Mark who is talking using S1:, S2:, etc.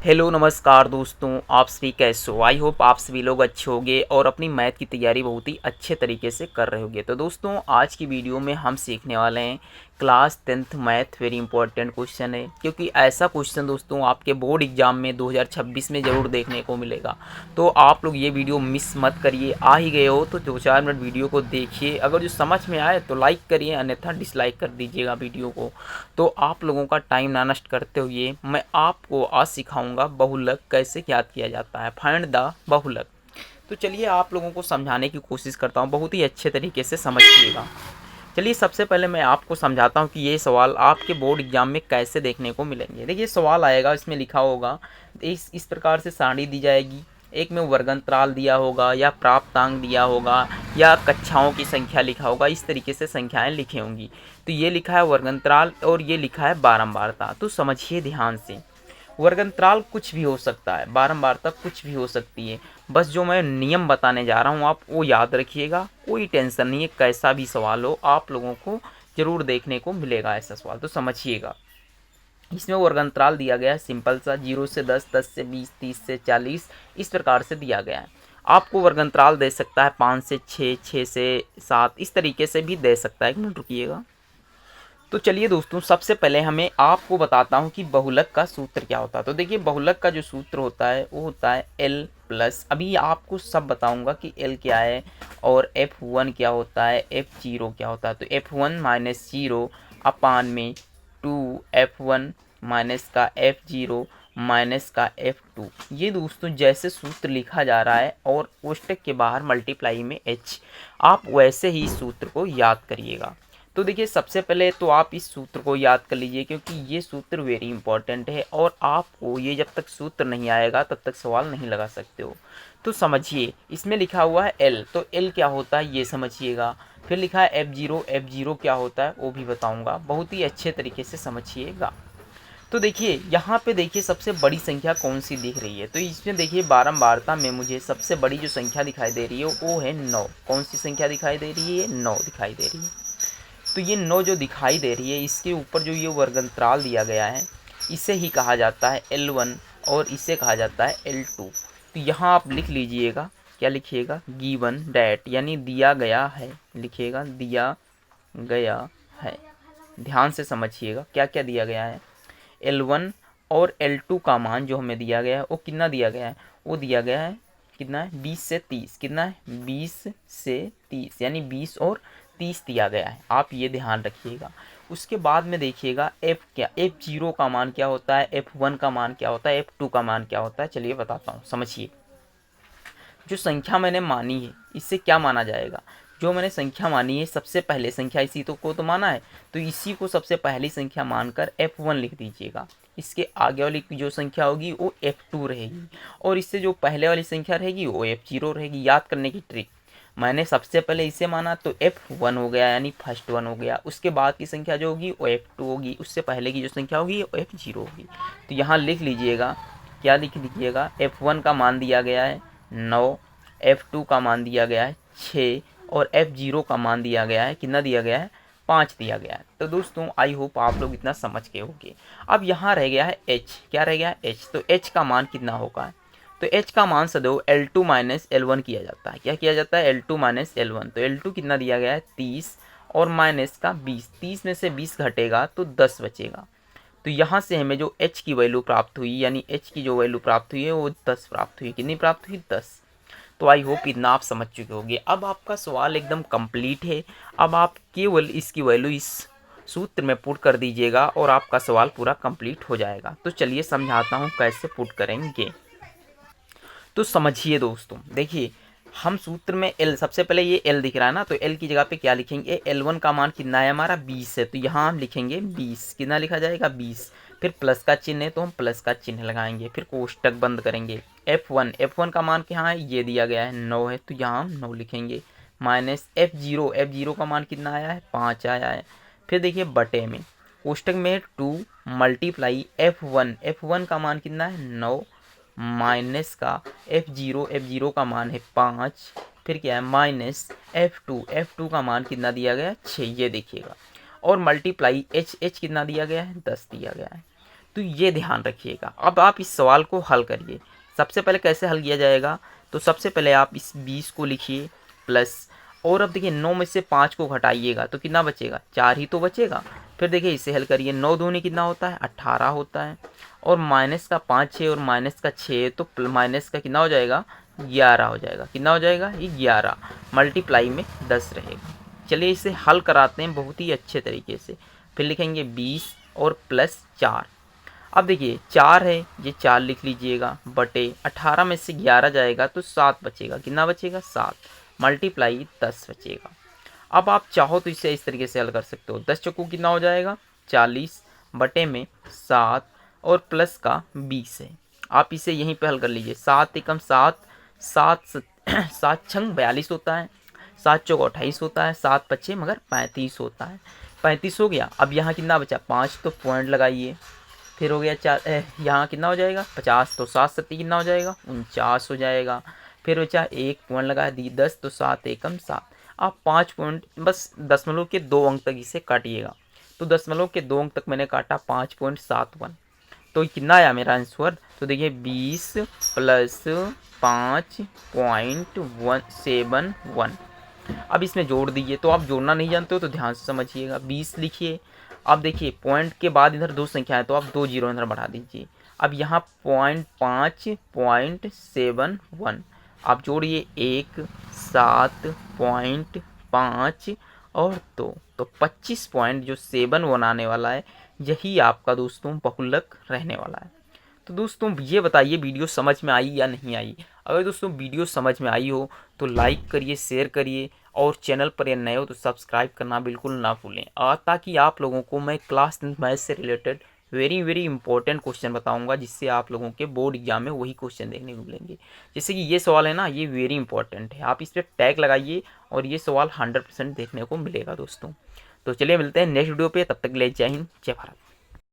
S1: Hello नमस्कार दोस्तों, आप सभी कैसे हो। आई होप आप सभी लोग अच्छे होंगे और अपनी मैथ की तैयारी बहुत ही अच्छे तरीके से कर रहे होंगे। तो दोस्तों आज की वीडियो में हम सीखने वाले हैं class 10th math. Very important question है क्योंकि ऐसा क्वेश्चन दोस्तों आपके बोर्ड एग्जाम में 2026 में ज़रूर देखने को मिलेगा। तो आप लोग ये वीडियो मिस मत करिए। आ ही गए हो तो 2-4 मिनट वीडियो को देखिए, अगर जो समझ में आए तो लाइक करिए, अन्यथा डिसलाइक कर दीजिएगा वीडियो को। तो आप लोगों का टाइम ना नष्ट करते हुए मैं आपको आज सिखाऊंगा बहुलक कैसे याद किया जाता है, फाइंड द बहुलक। तो चलिए आप लोगों को समझाने की कोशिश करता हूँ, बहुत ही अच्छे तरीके से समझिएगा। चलिए सबसे पहले मैं आपको समझाता हूँ कि ये सवाल आपके बोर्ड एग्जाम में कैसे देखने को मिलेंगे। देखिए सवाल आएगा, इसमें लिखा होगा इस प्रकार से सारणी दी जाएगी। एक में वर्गंतराल दिया होगा या प्राप्तांक दिया होगा या कक्षाओं की संख्या लिखा होगा, इस तरीके से संख्याएं लिखी होंगी। तो ये लिखा है वर्गंतराल और ये लिखा है बारंबारता। तो समझिए ध्यान से, वर्गंतराल कुछ भी हो सकता है, बारंबारता कुछ भी हो सकती है। बस जो मैं नियम बताने जा रहा हूँ आप वो याद रखिएगा, कोई टेंशन नहीं है। कैसा भी सवाल हो आप लोगों को जरूर देखने को मिलेगा ऐसा सवाल। तो समझिएगा, इसमें वर्गंतराल दिया गया है सिंपल सा, 0 से 10, 10 से 20, 30 से 40, इस प्रकार से दिया गया है। आपको वर्गंतराल दे सकता है 5 से 6, 6 से 7, इस तरीके से भी दे सकता है। एक मिनट रुकिएगा। तो चलिए दोस्तों सबसे पहले हमें आपको बताता हूँ कि बहुलक का सूत्र क्या होता है। तो देखिए बहुलक का जो सूत्र होता है वो होता है L प्लस, अभी आपको सब बताऊंगा कि L क्या है और F1 क्या होता है, F0 क्या होता है। तो F1 माइनस 0 अपान में 2 F1 माइनस का F0 माइनस का F2। ये दोस्तों जैसे सूत्र लिखा जा रहा है और कोष्टक के बाहर मल्टीप्लाई में H, आप वैसे ही सूत्र को याद करिएगा। तो देखिए सबसे पहले तो आप इस सूत्र को याद कर लीजिए क्योंकि ये सूत्र वेरी इंपॉर्टेंट है और आपको ये जब तक सूत्र नहीं आएगा तब तक सवाल नहीं लगा सकते हो। तो समझिए, इसमें लिखा हुआ है L, तो L क्या होता है ये समझिएगा। फिर लिखा है F0, F0 क्या होता है वो भी बताऊंगा, बहुत ही अच्छे तरीके से समझिएगा। तो देखिए यहाँ पे देखिए सबसे बड़ी संख्या कौन सी दिख रही है। तो इसमें देखिए बारंबारता में मुझे सबसे बड़ी जो संख्या दिखाई दे रही है वो है 9। कौन सी संख्या दिखाई दे रही है? 9 दिखाई दे रही है। तो ये 9 जो दिखाई दे रही है, इसके ऊपर जो ये वर्गंतराल दिया गया है इसे ही कहा जाता है L1 और इसे कहा जाता है L2। तो यहाँ आप लिख लीजिएगा, क्या लिखिएगा? गिवन डैट, यानी दिया गया है, लिखिएगा दिया गया है। ध्यान से समझिएगा क्या क्या दिया गया है। L1 और L2 का मान जो हमें दिया गया है वो कितना दिया गया है? वो दिया गया है कितना है? 20 से 30। कितना है? 20 से 30, यानी 20 और 30 दिया गया है, आप ये ध्यान रखिएगा। उसके बाद में देखिएगा F क्या, F0 का मान क्या होता है, F1 का मान क्या होता है, F2 का मान क्या होता है, चलिए बताता हूँ। समझिए, जो संख्या मैंने मानी है इससे क्या माना जाएगा? जो मैंने संख्या मानी है सबसे पहले संख्या इसी को तो माना है, तो इसी को सबसे पहली संख्या मानकर F1 लिख दीजिएगा। इसके आगे वाली जो संख्या होगी वो F2 रहेगी और इससे जो पहले वाली संख्या रहेगी वो F0 रहेगी। याद करने की ट्रिक, मैंने सबसे पहले इसे माना तो F1 हो गया, यानी फर्स्ट वन हो गया। उसके बाद की संख्या जो होगी वो F2 होगी, उससे पहले की जो संख्या होगी वो F0 होगी। तो यहाँ लिख लीजिएगा, क्या लिख लीजिएगा? F1 का मान दिया गया है 9, F2 का मान दिया गया है 6 और F0 का मान दिया गया है, कितना दिया गया है? 5 दिया गया है। तो दोस्तों आई होप आप लोग इतना समझ के होंगे। अब यहाँ रह गया है H, क्या रह गया है? H। तो H का मान कितना होगा? तो H का मान सदैव L2 माइनस L1 किया जाता है। क्या किया जाता है? L2 minus L1। तो L2 कितना दिया गया है? 30 और माइनस का 20। 30 में से 20 घटेगा तो 10 बचेगा। तो यहाँ से हमें जो H की वैल्यू प्राप्त हुई, यानी H की जो वैल्यू प्राप्त हुई है वो 10 प्राप्त हुई। कितनी प्राप्त हुई? 10। तो आई होप इतना आप समझ चुके होंगे। अब आपका सवाल एकदम कंप्लीट है। अब आप केवल इसकी वैल्यू इस सूत्र में पुट कर दीजिएगा और आपका सवाल पूरा कंप्लीट हो जाएगा। तो चलिए समझाता हूँ कैसे पुट करेंगे। तो समझिए दोस्तों, देखिए हम सूत्र में L, सबसे पहले ये L दिख रहा है ना, तो L की जगह पे क्या लिखेंगे? L1 का मान कितना है हमारा? 20 है, तो यहाँ हम लिखेंगे 20। कितना लिखा जाएगा? 20। फिर प्लस का चिन्ह है तो हम प्लस का चिन्ह लगाएंगे, फिर कोष्टक बंद करेंगे। F1 का मान क्या है? ये दिया गया है 9 है, तो यहाँ हम 9 लिखेंगे। माइनस F0 का मान कितना आया है? 5 आया है। फिर देखिए बटे में, कोष्टक में 2 मल्टीप्लाई F1 का मान कितना है? 9 माइनस का F0 का मान है 5। फिर क्या है? माइनस F2 का मान कितना दिया गया है? 6, ये देखिएगा। और मल्टीप्लाई H कितना दिया गया है? 10 दिया गया है। तो तो ये ध्यान रखिएगा। अब आप इस सवाल को हल करिए। सबसे पहले कैसे हल किया जाएगा, तो सबसे पहले आप इस 20 को लिखिए प्लस, और अब देखिए 9 में से 5 को घटाइएगा तो कितना बचेगा, 4 ही तो बचेगा। फिर देखिए इसे हल करिए, 9 दूनी कितना होता है, 18 होता है, और माइनस का 5 6 और माइनस का 6, तो माइनस का कितना हो जाएगा, 11 हो जाएगा। कितना हो जाएगा, ये 11 मल्टीप्लाई में 10 रहेगा। चलिए इसे हल कराते हैं बहुत ही अच्छे तरीके से। फिर लिखेंगे 20 और प्लस 4। अब देखिए 4 है, ये 4 लिख लीजिएगा, बटे 18 में से 11 जाएगा तो 7 बचेगा। कितना बचेगा, 7 मल्टीप्लाई 10 बचेगा। अब आप चाहो तो इसे इस तरीके से हल कर सकते हो, 10 चौको कितना हो जाएगा, 40 बटे में 7 और प्लस का 20 है। आप इसे यहीं पे हल कर लीजिए, 7 एकम 7, 7 छंग 42 होता है, 7 चौक 28 होता है, 7 पच्चे मगर 35 होता है। 35 हो गया। अब यहाँ कितना बचा, 5, तो पॉइंट लगाइए। फिर हो गया 4, यहाँ कितना हो जाएगा 50, तो 7 सत्ती कितना हो जाएगा, 49 हो जाएगा। फिर बचा 1 पॉइंट लगा दी 10, तो 7 एकम 7। आप 5 पॉइंट बस दशमलव के 2 अंक तक इसे काटिएगा। तो दशमलव के 2 अंक तक मैंने काटा 5.71। तो कितना आया मेरा आंसर, तो देखिए 20 प्लस 5.171। अब इसमें जोड़ दीजिए। तो आप जोड़ना नहीं जानते हो तो ध्यान से समझिएगा। 20 लिखिए, अब देखिए पॉइंट के बाद इधर 2 संख्या है तो आप 2 जीरो इधर बढ़ा दीजिए। अब यहाँ 5.71 आप जोड़िए, 1 7.5 और 2, तो 25 पॉइंट जो 7 आने वाला है, यही आपका दोस्तों बहुलक रहने वाला है। तो दोस्तों ये बताइए वीडियो समझ में आई या नहीं आई। अगर दोस्तों वीडियो समझ में आई हो तो लाइक करिए, शेयर करिए, और चैनल पर या नए हो तो सब्सक्राइब करना बिल्कुल ना भूलें, ताकि आप लोगों को मैं क्लास 10 मैथ से रिलेटेड वेरी इंपॉर्टेंट क्वेश्चन बताऊंगा, जिससे आप लोगों के बोर्ड एग्जाम में वही क्वेश्चन देखने को मिलेंगे। जैसे कि ये सवाल है ना, ये वेरी इंपॉर्टेंट है, आप इस पर टैग लगाइए और ये सवाल 100% देखने को मिलेगा दोस्तों। तो चलिए मिलते हैं नेक्स्ट वीडियो पे, तब तक के लिए जय हिंद जय भारत।